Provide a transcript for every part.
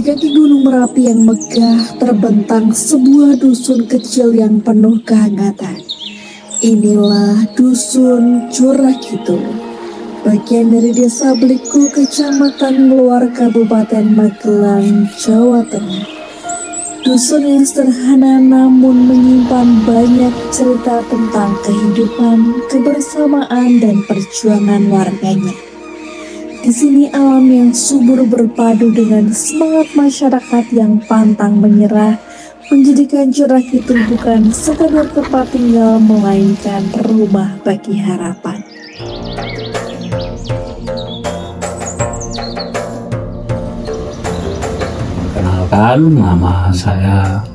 kaki Gunung Merapi yang megah terbentang sebuah dusun kecil yang penuh kehangatan. Inilah dusun Curah Kidul, bagian dari desa Bliku, kecamatan Luar, Kabupaten Magelang, Jawa Tengah. Dusun yang sederhana namun menyimpan banyak cerita tentang kehidupan, kebersamaan, dan perjuangan warganya. Di sini alam yang subur berpadu dengan semangat masyarakat yang pantang menyerah, menjadikan Curah Kidul bukan sekadar tempat tinggal, melainkan rumah bagi harapan. Kenalkan, nama saya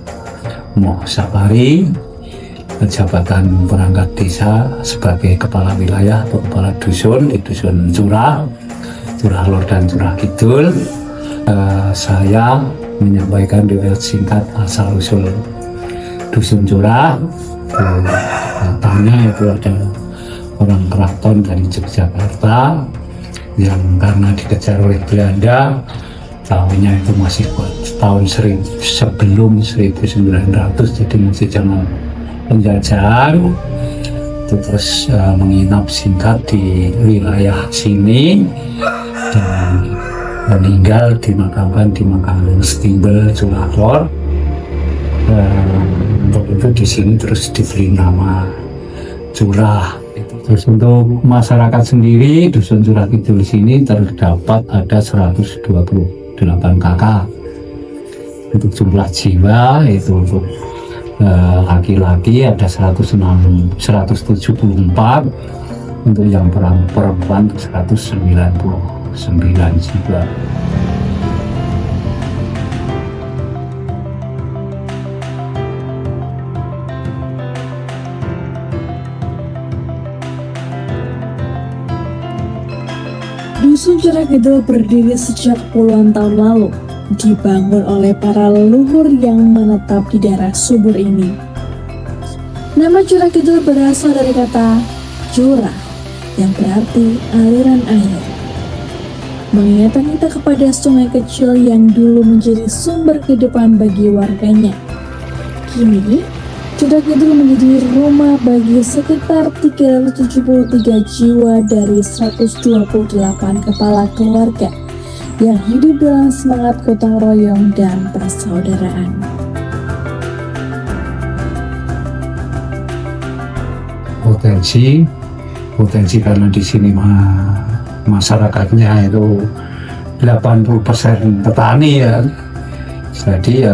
Moh Sapari, Jabatan Perangkat Desa sebagai Kepala Wilayah atau Kepala Dusun di Dusun Curah Lor dan Curah Kidul. Saya menyampaikan riwayat singkat asal-usul Dusun Curah. Katanya itu ada orang keraton dari Yogyakarta yang karena dikejar oleh Belanda, tahunnya itu masih tahun sebelum 1900, jadi masih zaman penjajahan. Terus menginap singkat di wilayah sini dan meninggal dimakamkan di makam Stimbel Curah Lor. Untuk itu di sini terus diberi nama Curah. Terus untuk masyarakat sendiri, Dusun Curah Kidul sini terdapat ada 128 kakak. Untuk jumlah jiwa itu untuk laki-laki ada 174, untuk yang perempuan 199 jiwa. Dusun Curah Kidul berdiri sejak puluhan tahun lalu, dibangun oleh para leluhur yang menetap di daerah subur ini. Nama Curah Kidul berasal dari kata curah yang berarti aliran air, mengingatkan kita kepada sungai kecil yang dulu menjadi sumber kehidupan bagi warganya. Kini Curah Kidul menjadi rumah bagi sekitar 373 jiwa dari 128 kepala keluarga yang hidup dalam semangat gotong royong dan persaudaraan. Potensi karena di sini masyarakatnya itu 80% petani ya. Jadi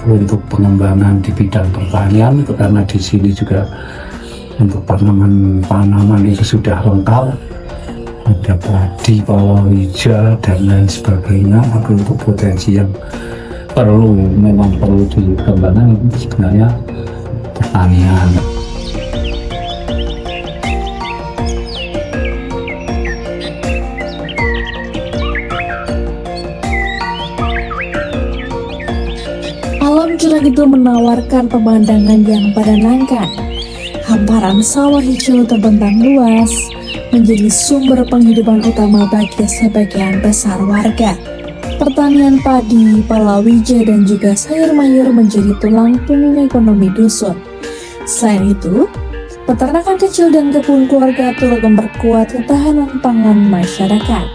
untuk pengembangan di bidang pertanian itu karena di sini juga untuk tanaman itu sudah lengkap. Ada padi, palawija, dan lain sebagainya. Tapi untuk potensi yang memang perlu dikembangkan itu sebenarnya pertanian. Alam Curah Kidul menawarkan pemandangan yang menenangkan. Hamparan sawah hijau terbentang luas menjadi sumber penghidupan utama bagi sebagian besar warga. Pertanian padi, palawija, dan juga sayur mayur menjadi tulang punggung ekonomi dusun. Selain itu, peternakan kecil dan kebun keluarga turut memperkuat ketahanan pangan masyarakat.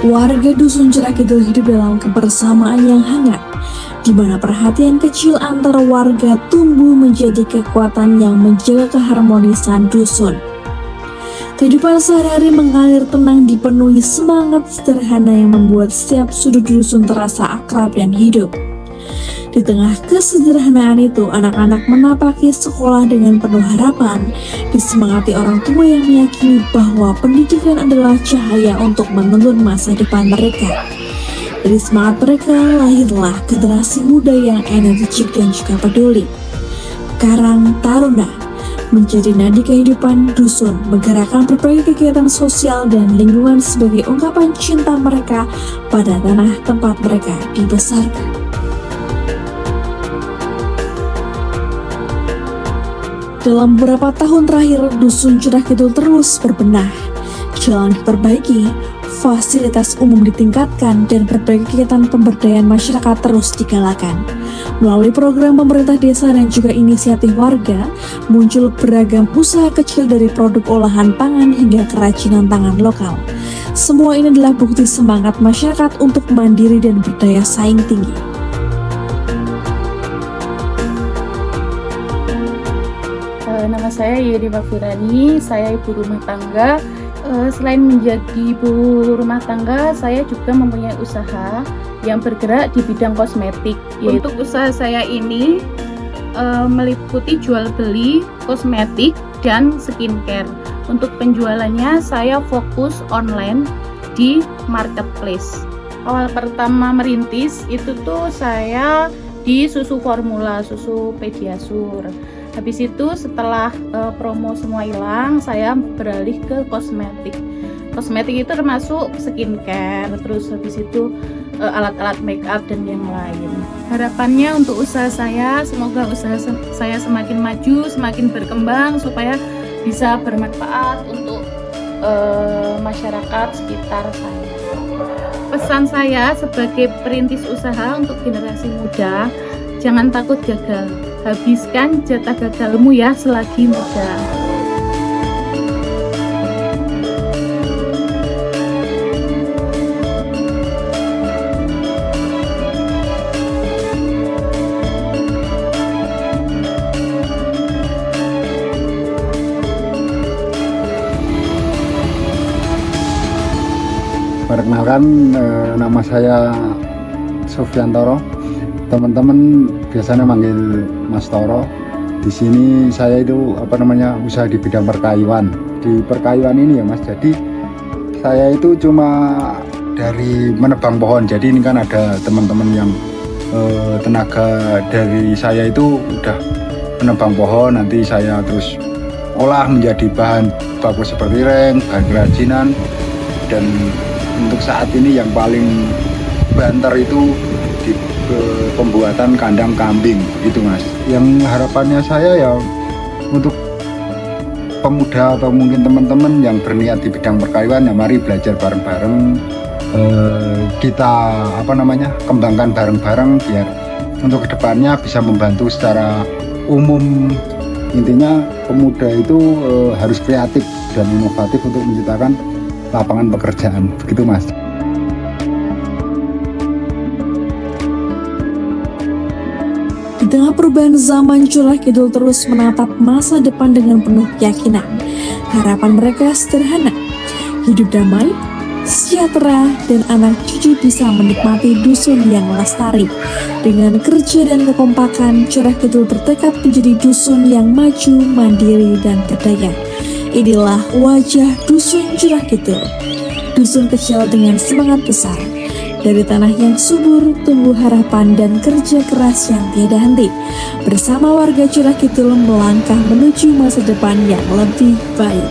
Warga Dusun Curah Kidul hidup dalam kebersamaan yang hangat, di mana perhatian kecil antar warga tumbuh menjadi kekuatan yang menjaga keharmonisan dusun. Kehidupan sehari-hari mengalir tenang, dipenuhi semangat sederhana yang membuat setiap sudut dusun terasa akrab dan hidup. Di tengah kesederhanaan itu, anak-anak menapaki sekolah dengan penuh harapan, disemangati orang tua yang meyakini bahwa pendidikan adalah cahaya untuk menuntun masa depan mereka. Dari semangat mereka lahirlah generasi muda yang energik dan juga peduli. Karang Taruna menjadi nadi kehidupan dusun, menggerakkan berbagai kegiatan sosial dan lingkungan sebagai ungkapan cinta mereka pada tanah tempat mereka dibesarkan. Dalam beberapa tahun terakhir, Dusun Curah Kidul terus berbenah. Jalan diperbaiki, fasilitas umum ditingkatkan, dan berbagai kegiatan pemberdayaan masyarakat terus digalakan. Melalui program pemerintah desa dan juga inisiatif warga, muncul beragam usaha kecil dari produk olahan pangan hingga kerajinan tangan lokal. Semua ini adalah bukti semangat masyarakat untuk mandiri dan berdaya saing tinggi. Nama saya Yedi Mafirani, saya ibu rumah tangga. Selain menjadi ibu rumah tangga, saya juga mempunyai usaha yang bergerak di bidang kosmetik. Untuk usaha saya ini meliputi jual beli kosmetik dan skincare. Untuk penjualannya saya fokus online di marketplace. Awal pertama merintis itu tuh saya di susu formula, susu Pediasure. Habis itu setelah promo semua hilang, saya beralih ke kosmetik. Kosmetik itu termasuk skincare, terus habis itu alat-alat make up dan yang lain. Harapannya untuk usaha saya, semoga usaha saya semakin maju, semakin berkembang supaya bisa bermanfaat untuk masyarakat sekitar saya. Pesan saya sebagai perintis usaha untuk generasi muda, jangan takut gagal. Habiskan jatah gagalmu ya selagi muda. Perkenalkan, nama saya Sofiantoro. Teman-teman biasanya manggil Mas Toro. Di sini saya itu usaha di bidang perkayuan. Di perkayuan ini ya Mas, jadi saya itu cuma dari menebang pohon. Jadi ini kan ada teman-teman yang tenaga dari saya itu udah menebang pohon, nanti saya terus olah menjadi bahan baku seperti reng, bahan kerajinan. Dan untuk saat ini yang paling banter itu di pembuatan kandang kambing gitu Mas. Yang harapannya saya ya untuk pemuda atau mungkin teman-teman yang berniat di bidang perkayuan, ya mari belajar bareng-bareng, kita kembangkan bareng-bareng biar untuk kedepannya bisa membantu secara umum. Intinya pemuda itu harus kreatif dan inovatif untuk menciptakan lapangan pekerjaan, begitu Mas. Di tengah perubahan zaman, Curah Kidul terus menatap masa depan dengan penuh keyakinan. Harapan mereka sederhana, hidup damai, sejahtera, dan anak cucu bisa menikmati dusun yang lestari. Dengan kerja dan kekompakan, Curah Kidul bertekad menjadi dusun yang maju, mandiri, dan berdaya. Inilah wajah Dusun Curah Kidul, dusun kecil dengan semangat besar. Dari tanah yang subur, tumbuh harapan dan kerja keras yang tiada henti. Bersama warga Curah Kidul melangkah menuju masa depan yang lebih baik.